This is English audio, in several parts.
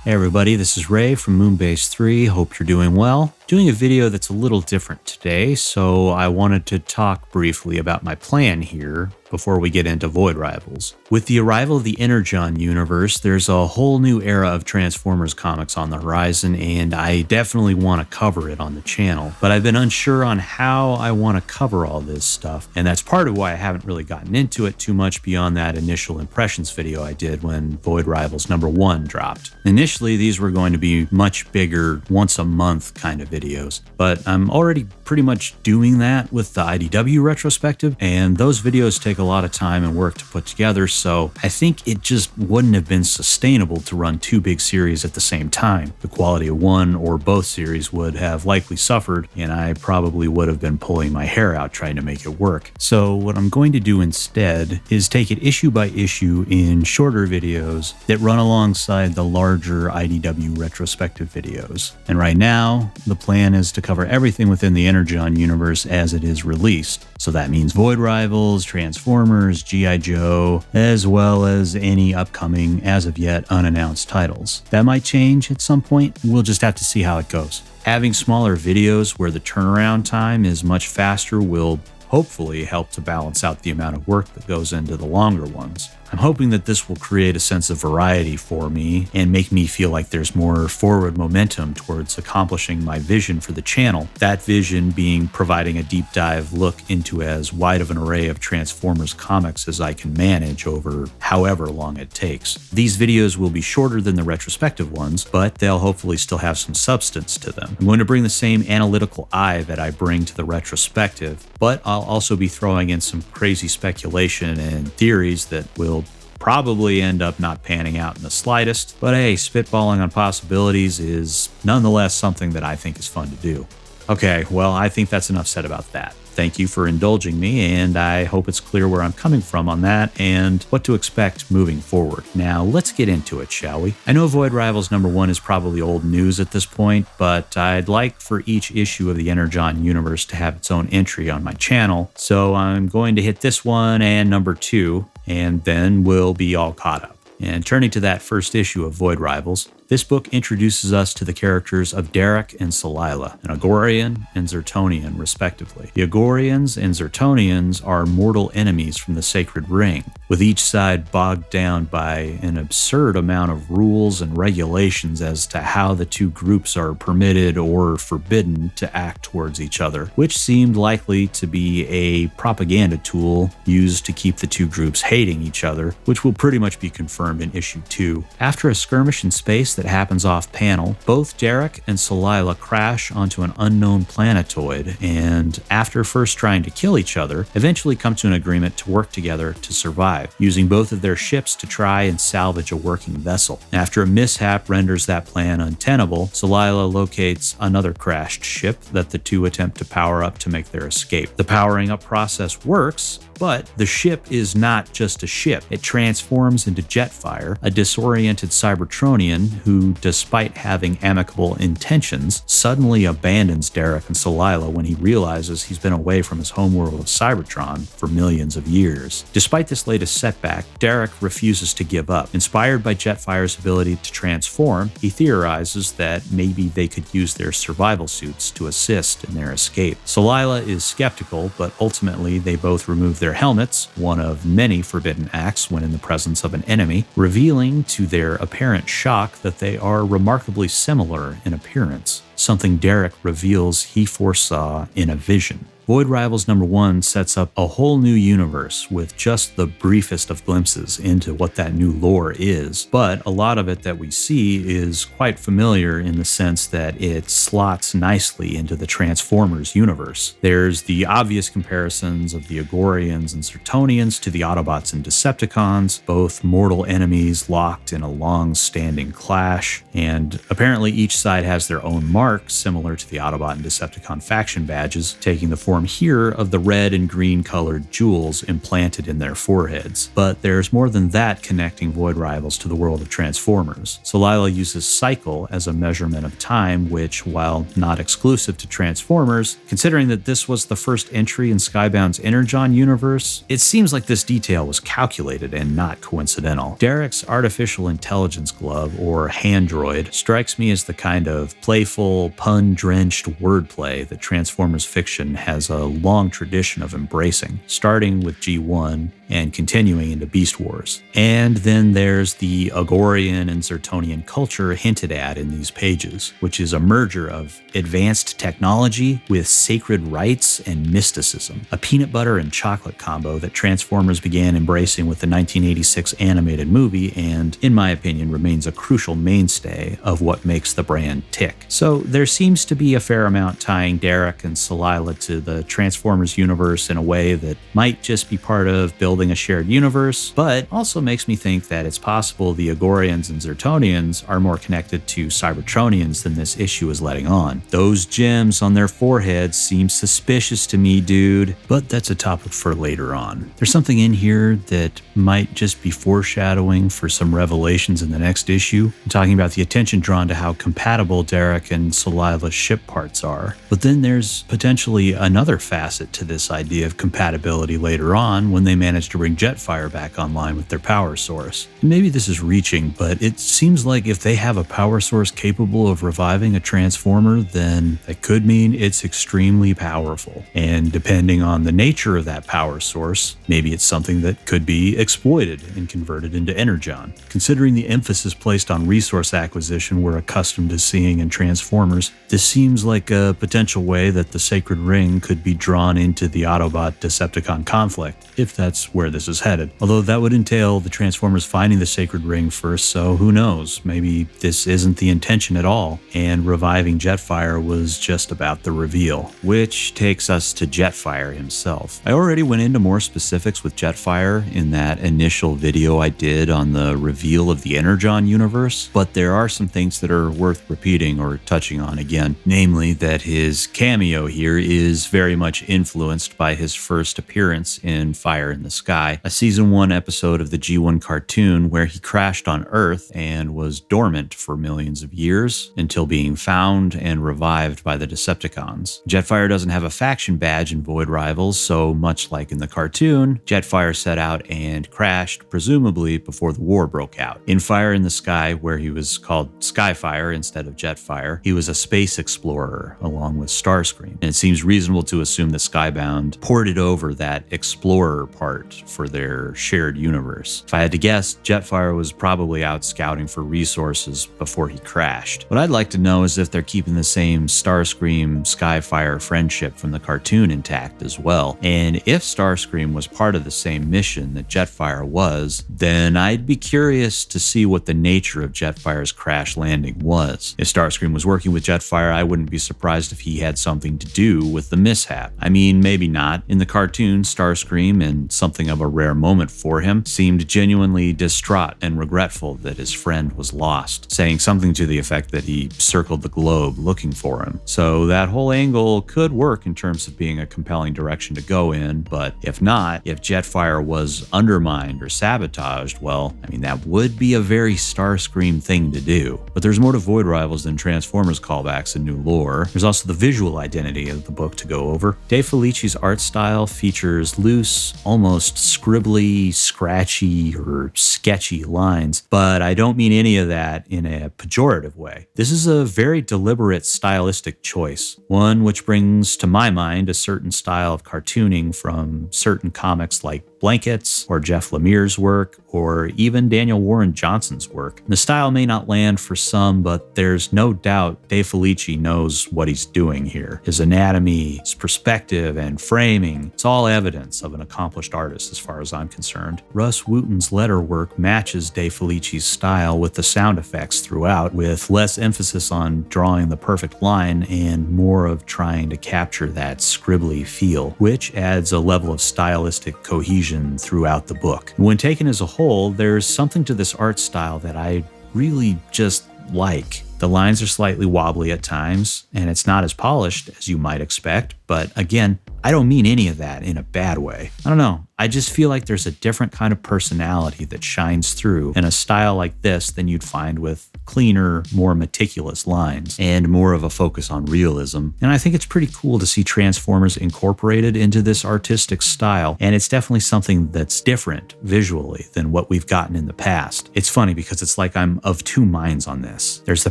Hey everybody, this is Ray from Moonbase 3. Hope you're doing well. Doing a video that's a little different today, so I wanted to talk briefly about my plan here before we get into Void Rivals. With the arrival of the Energon Universe, there's a whole new era of Transformers comics on the horizon, and I definitely want to cover it on the channel. But I've been unsure on how I want to cover all this stuff, and that's part of why I haven't really gotten into it too much beyond that initial impressions video I did when Void Rivals #1 dropped. Initially, these were going to be much bigger, once a month kind of videos, but I'm already pretty much doing that with the IDW retrospective, and those videos take a lot of time and work to put together, so I think it just wouldn't have been sustainable to run two big series at the same time. The quality of one or both series would have likely suffered, and I probably would have been pulling my hair out trying to make it work. So what I'm going to do instead is take it issue by issue in shorter videos that run alongside the larger IDW retrospective videos. And right now, the plan is to cover everything within the Energon universe as it is released. So that means Void Rivals, Transformers, G.I. Joe, as well as any upcoming, as of yet, unannounced titles. That might change at some point. We'll just have to see how it goes. Having smaller videos where the turnaround time is much faster will hopefully help to balance out the amount of work that goes into the longer ones. I'm hoping that this will create a sense of variety for me and make me feel like there's more forward momentum towards accomplishing my vision for the channel. That vision being providing a deep dive look into as wide of an array of Transformers comics as I can manage over however long it takes. These videos will be shorter than the retrospective ones, but they'll hopefully still have some substance to them. I'm going to bring the same analytical eye that I bring to the retrospective, but I'll also be throwing in some crazy speculation and theories that will probably end up not panning out in the slightest, but hey, spitballing on possibilities is nonetheless something that I think is fun to do. Okay, well, I think that's enough said about that. Thank you for indulging me, and I hope it's clear where I'm coming from on that and what to expect moving forward. Now, let's get into it, shall we? I know Void Rivals #1 is probably old news at this point, but I'd like for each issue of the Energon Universe to have its own entry on my channel, so I'm going to hit this one and #2, and then we'll be all caught up. And turning to that first issue of Void Rivals, this book introduces us to the characters of Darak and Solila, an Agorian and Zertonian, respectively. The Agorians and Zertonians are mortal enemies from the Sacred Ring, with each side bogged down by an absurd amount of rules and regulations as to how the two groups are permitted or forbidden to act towards each other, which seemed likely to be a propaganda tool used to keep the two groups hating each other, which will pretty much be confirmed in issue 2. After a skirmish in space that happens off-panel, both Darak and Solila crash onto an unknown planetoid, and after first trying to kill each other, eventually come to an agreement to work together to survive, using both of their ships to try and salvage a working vessel. After a mishap renders that plan untenable, Solila locates another crashed ship that the two attempt to power up to make their escape. The powering up process works, but the ship is not just a ship. It transforms into Jetfire, a disoriented Cybertronian who, despite having amicable intentions, suddenly abandons Darak and Solila when he realizes he's been away from his homeworld of Cybertron for millions of years. Despite this latest setback, Darak refuses to give up. Inspired by Jetfire's ability to transform, he theorizes that maybe they could use their survival suits to assist in their escape. Solila is skeptical, but ultimately they both remove their helmets, one of many forbidden acts when in the presence of an enemy, revealing to their apparent shock that they are remarkably similar in appearance, something Darak reveals he foresaw in a vision. Void Rivals #1 sets up a whole new universe with just the briefest of glimpses into what that new lore is, but a lot of it that we see is quite familiar in the sense that it slots nicely into the Transformers universe. There's the obvious comparisons of the Agorians and Zertonians to the Autobots and Decepticons, both mortal enemies locked in a long-standing clash, and apparently each side has their own mark similar to the Autobot and Decepticon faction badges, taking the form form here of the red and green colored jewels implanted in their foreheads. But there's more than that connecting Void Rivals to the world of Transformers. Solila uses cycle as a measurement of time, which, while not exclusive to Transformers, considering that this was the first entry in Skybound's Energon Universe, it seems like this detail was calculated and not coincidental. Darak's artificial intelligence glove, or Handroid, strikes me as the kind of playful, pun-drenched wordplay that Transformers fiction has a long tradition of embracing, starting with G1 and continuing into Beast Wars. And then there's the Agorian and Zertonian culture hinted at in these pages, which is a merger of advanced technology with sacred rites and mysticism, a peanut butter and chocolate combo that Transformers began embracing with the 1986 animated movie and, in my opinion, remains a crucial mainstay of what makes the brand tick. So there seems to be a fair amount tying Darak and Solila to the Transformers universe in a way that might just be part of building a shared universe, but also makes me think that it's possible the Agorians and Zertonians are more connected to Cybertronians than this issue is letting on. Those gems on their foreheads seem suspicious to me, dude, but that's a topic for later on. There's something in here that might just be foreshadowing for some revelations in the next issue. I'm talking about the attention drawn to how compatible Darak and Solila's ship parts are. But then there's potentially another facet to this idea of compatibility later on when they manage to bring Jetfire back online with their power source. And maybe this is reaching, but it seems like if they have a power source capable of reviving a Transformer, then that could mean it's extremely powerful. And depending on the nature of that power source, maybe it's something that could be exploited and converted into Energon. Considering the emphasis placed on resource acquisition we're accustomed to seeing in Transformers, this seems like a potential way that the Sacred Ring could be drawn into the Autobot-Decepticon conflict, if that's where this is headed. Although that would entail the Transformers finding the Sacred Ring first, so who knows, maybe this isn't the intention at all, and reviving Jetfire was just about the reveal. Which takes us to Jetfire himself. I already went into more specifics with Jetfire in that initial video I did on the reveal of the Energon Universe, but there are some things that are worth repeating or touching on again, namely that his cameo here is very much influenced by his first appearance in Fire in the Sky, a season 1 episode of the G1 cartoon where he crashed on Earth and was dormant for millions of years until being found and revived by the Decepticons. Jetfire doesn't have a faction badge in Void Rivals, so much like in the cartoon, Jetfire set out and crashed, presumably before the war broke out. In Fire in the Sky, where he was called Skyfire instead of Jetfire, he was a space explorer along with Starscream, and it seems reasonable to assume that Skybound ported over that explorer part for their shared universe. If I had to guess, Jetfire was probably out scouting for resources before he crashed. What I'd like to know is if they're keeping the same Starscream Skyfire friendship from the cartoon intact as well. And if Starscream was part of the same mission that Jetfire was, then I'd be curious to see what the nature of Jetfire's crash landing was. If Starscream was working with Jetfire, I wouldn't be surprised if he had something to do with the mishap. I mean, maybe not. In the cartoon, Starscream, and something of a rare moment for him, seemed genuinely distraught and regretful that his friend was lost, saying something to the effect that he circled the globe looking for him. So that whole angle could work in terms of being a compelling direction to go in, but if not, if Jetfire was undermined or sabotaged, well, I mean, that would be a very Starscream thing to do. But there's more to Void Rivals than Transformers callbacks and new lore. There's also the visual identity of the book to go over. Dave Felici's art style features loose, almost scribbly, scratchy, or sketchy lines, but I don't mean any of that in a pejorative way. This is a very deliberate stylistic choice, one which brings to my mind a certain style of cartooning from certain comics like Blankets, or Jeff Lemire's work, or even Daniel Warren Johnson's work. The style may not land for some, but there's no doubt Dave Felici knows what he's doing here. His anatomy, his perspective, and framing, it's all evidence of an accomplished artist as far as I'm concerned. Rus Wooton's letter work matches Dave Felici's style with the sound effects throughout, with less emphasis on drawing the perfect line and more of trying to capture that scribbly feel, which adds a level of stylistic cohesion throughout the book. When taken as a whole, there's something to this art style that I really just like. The lines are slightly wobbly at times, and it's not as polished as you might expect, but again, I don't mean any of that in a bad way. I don't know. I just feel like there's a different kind of personality that shines through in a style like this than you'd find with cleaner, more meticulous lines and more of a focus on realism. And I think it's pretty cool to see Transformers incorporated into this artistic style, and it's definitely something that's different visually than what we've gotten in the past. It's funny because it's like I'm of two minds on this. There's the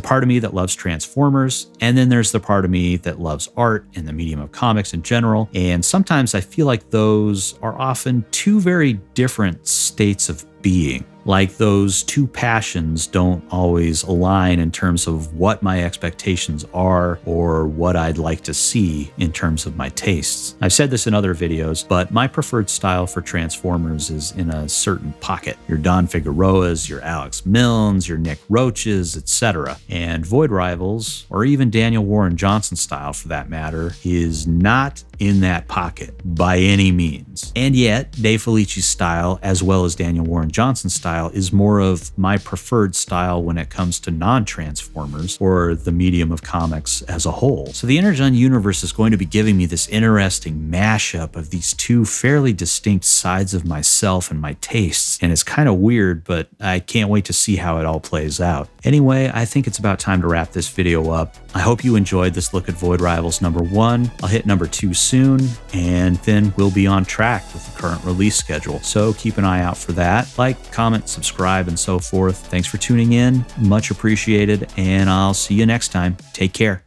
part of me that loves Transformers, and then there's the part of me that loves art and the medium of comics in general, and sometimes I feel like those are often two very different states of being. Like those two passions don't always align in terms of what my expectations are or what I'd like to see in terms of my tastes. I've said this in other videos, but my preferred style for Transformers is in a certain pocket. Your Don Figueroas, your Alex Milnes, your Nick Roaches, etc. And Void Rivals, or even Daniel Warren Johnson style for that matter, is not in that pocket by any means. And yet, Dave Felici's style, as well as Daniel Warren Johnson's style, is more of my preferred style when it comes to non-Transformers or the medium of comics as a whole. So the Energon Universe is going to be giving me this interesting mashup of these two fairly distinct sides of myself and my tastes, and it's kind of weird, but I can't wait to see how it all plays out. Anyway, I think it's about time to wrap this video up. I hope you enjoyed this look at Void Rivals #1. I'll hit #2 soon, and then we'll be on track with the current release schedule. So keep an eye out for that. Like, comment, subscribe, and so forth. Thanks for tuning in. Much appreciated, and I'll see you next time. Take care.